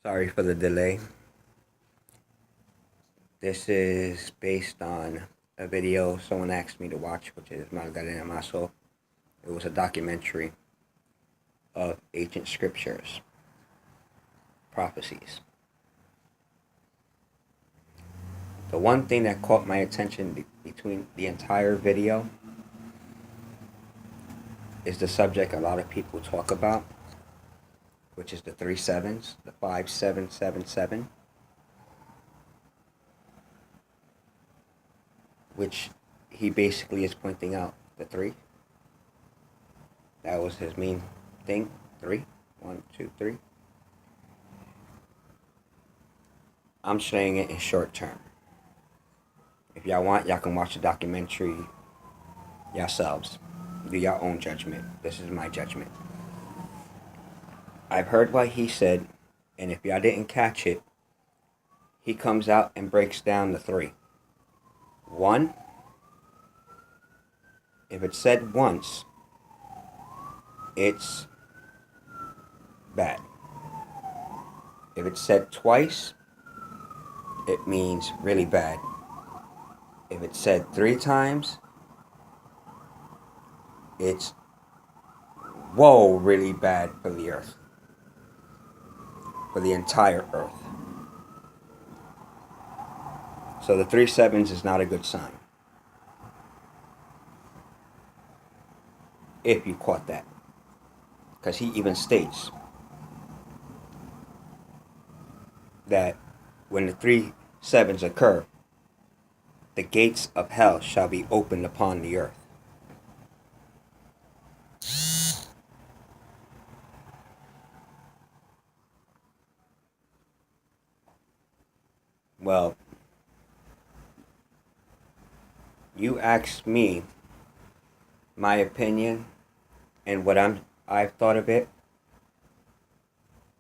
Sorry for the delay. This is based on a video someone asked me to watch, which is Magdalena Maso. It was a documentary of ancient scriptures, prophecies. The one thing that caught my attention between the entire video is the subject a lot of people talk about, which is the 3 sevens, the 5777, which he basically is pointing out the 3. That was his main thing. 3. 1, 2, 3. I'm saying it in short term. If y'all want, y'all can watch the documentary yourselves. Do your own judgment. This is my judgment. I've heard what he said, and if y'all didn't catch it, he comes out and breaks down the 3. 1, if it's said once, it's bad. If it's said twice, it means really bad. If it's said 3 times, it's whoa, really bad for the earth. For the entire earth. So the 3 sevens is not a good sign. If you caught that. Because he even states that when the 3 sevens occur, the gates of hell shall be opened upon the earth. Well, you asked me my opinion and what I've thought of it.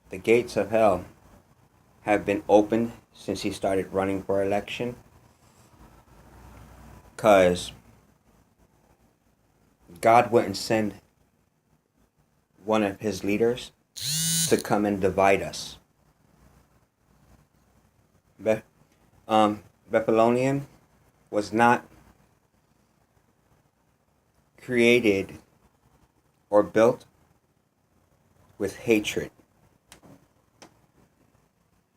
The gates of hell have been opened since he started running for election, because God wouldn't send one of his leaders to come and divide us. Babylonian was not created or built with hatred.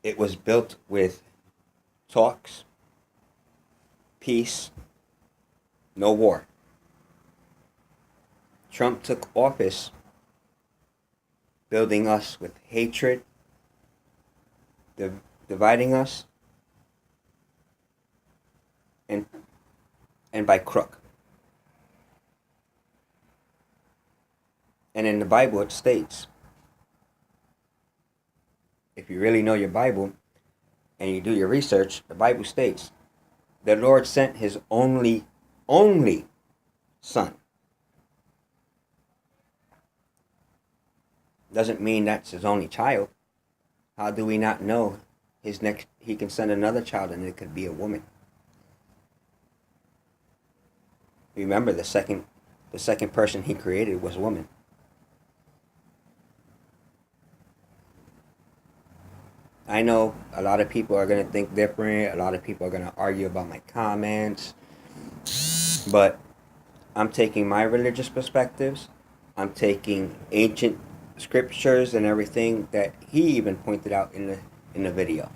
It was built with talks, peace, no war. Trump took office building us with hatred, dividing us, and by crook. And in the Bible it states, if you really know your Bible and you do your research, the Bible states the Lord sent his only son. Doesn't mean that's his only child. How do we not know he can send another child and it could be a woman? Remember, the second person he created was a woman. I know a lot of people are going to think different. A lot of people are going to argue about my comments. But I'm taking my religious perspectives. I'm taking ancient scriptures and everything that he even pointed out in the video,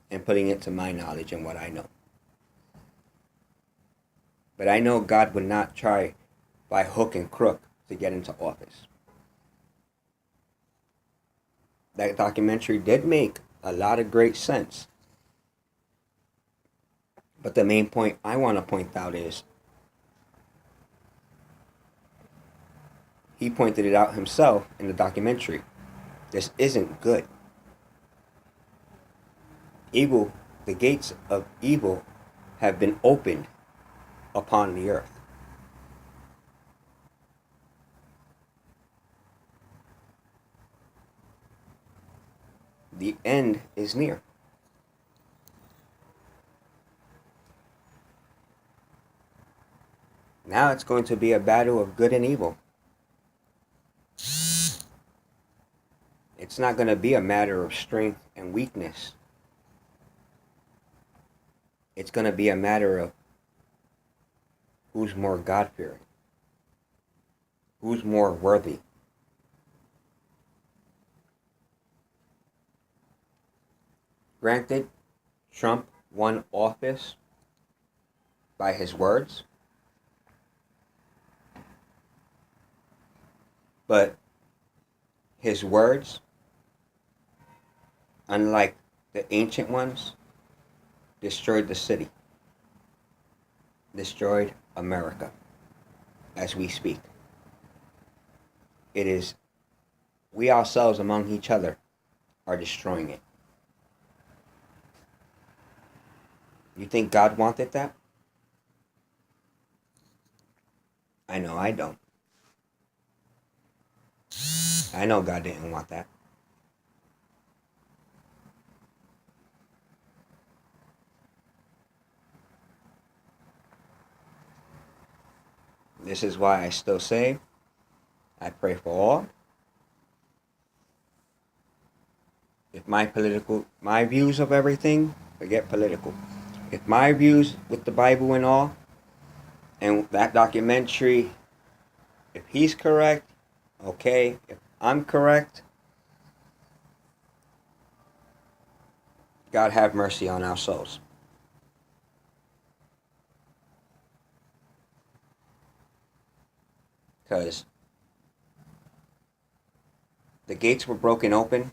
and putting it to my knowledge and what I know. But I know God would not try by hook and crook to get into office. That documentary did make a lot of great sense. But the main point I want to point out is, he pointed it out himself in the documentary. This isn't good. Evil, the gates of evil have been opened upon the earth. The end is near. Now it's going to be a battle of good and evil. It's not going to be a matter of strength and weakness. It's going to be a matter of who's more God-fearing, who's more worthy. Granted, Trump won office by his words, but his words, unlike the ancient ones, destroyed the city, destroyed America as we speak. It is we ourselves among each other are destroying it. You think God wanted that? I know I don't. I know God didn't want that. This is why I still say, I pray for all. If my views of everything, forget political. If my views with the Bible and all, and that documentary, if he's correct, okay. If I'm correct, God have mercy on our souls. Because the gates were broken open.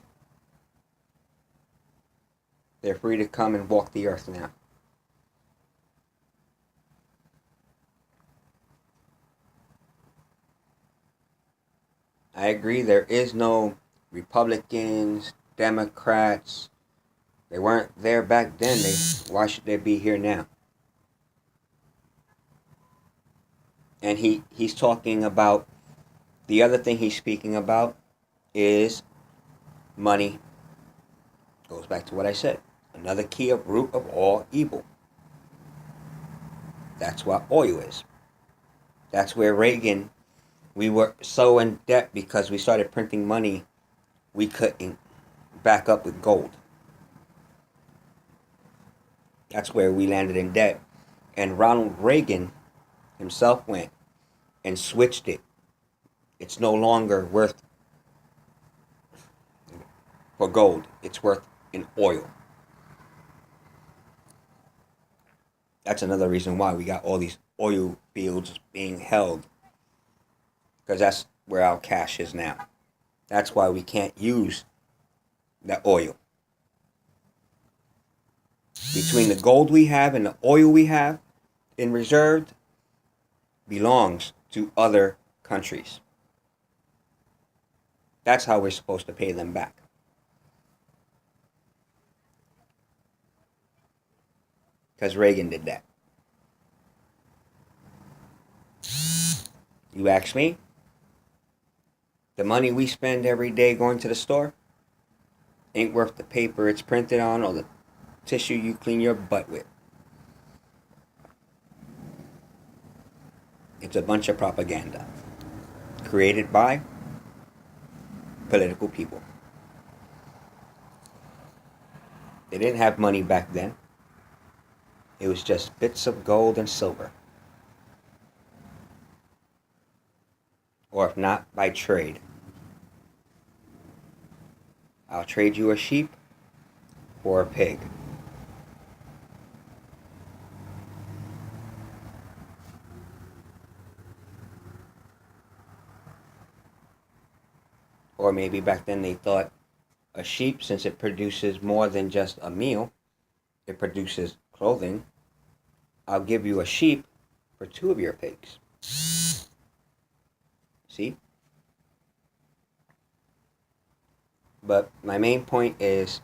They're free to come and walk the earth now. I agree there is no Republicans, Democrats. They weren't there back then. Why should they be here now? And he's talking about, the other thing he's speaking about is money. Goes back to what I said. Another key of root of all evil. That's what oil is. That's where Reagan, we were so in debt because we started printing money we couldn't back up with gold. That's where we landed in debt. And Ronald Reagan himself went and switched it. It's no longer worth for gold. It's worth in oil. That's another reason why we got all these oil fields being held. Because that's where our cash is now. That's why we can't use the oil. Between the gold we have and the oil we have in reserve belongs to other countries. That's how we're supposed to pay them back. Because Reagan did that. You ask me, the money we spend every day going to the store ain't worth the paper it's printed on or the tissue you clean your butt with. It's a bunch of propaganda created by political people. They didn't have money back then. It was just bits of gold and silver. Or if not, by trade. I'll trade you a sheep for a pig. Or maybe back then they thought a sheep, since it produces more than just a meal, it produces clothing. I'll give you a sheep for 2 of your pigs. See? But my main point is,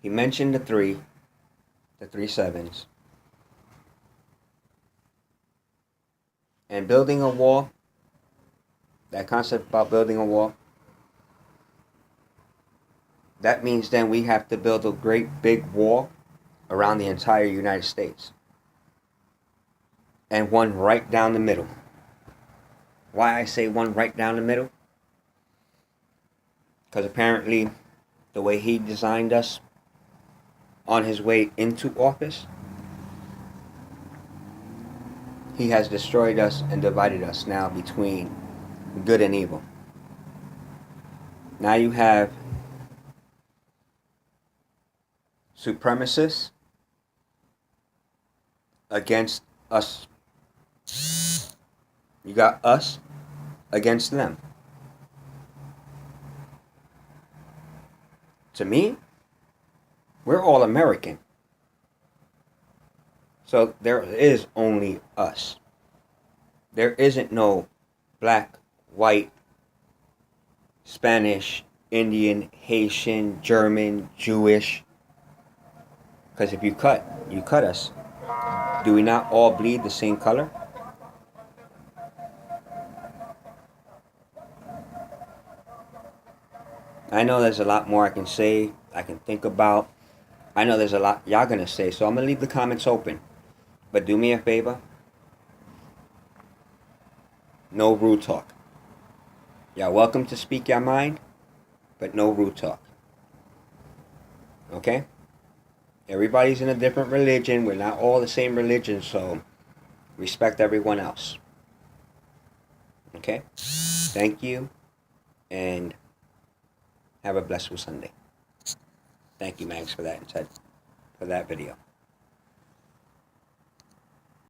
he mentioned the three sevens. And building a wall, that concept about building a wall, that means then we have to build a great big wall around the entire United States. And one right down the middle. Why I say one right down the middle? Because apparently, the way he designed us on his way into office, he has destroyed us and divided us now between good and evil. Now you have supremacists against us. You got us against them. To me, we're all American. So there is only us. There isn't no black, white, Spanish, Indian, Haitian, German, Jewish. Because if you cut us. Do we not all bleed the same color? I know there's a lot more I can say, I can think about. I know there's a lot y'all gonna say, so I'm gonna leave the comments open. But do me a favor. No rude talk. Y'all welcome to speak your mind, but no rude talk. Okay? Everybody's in a different religion. We're not all the same religion, so respect everyone else. Okay? Thank you, and have a blessed Sunday. Thank you, Max, for that video.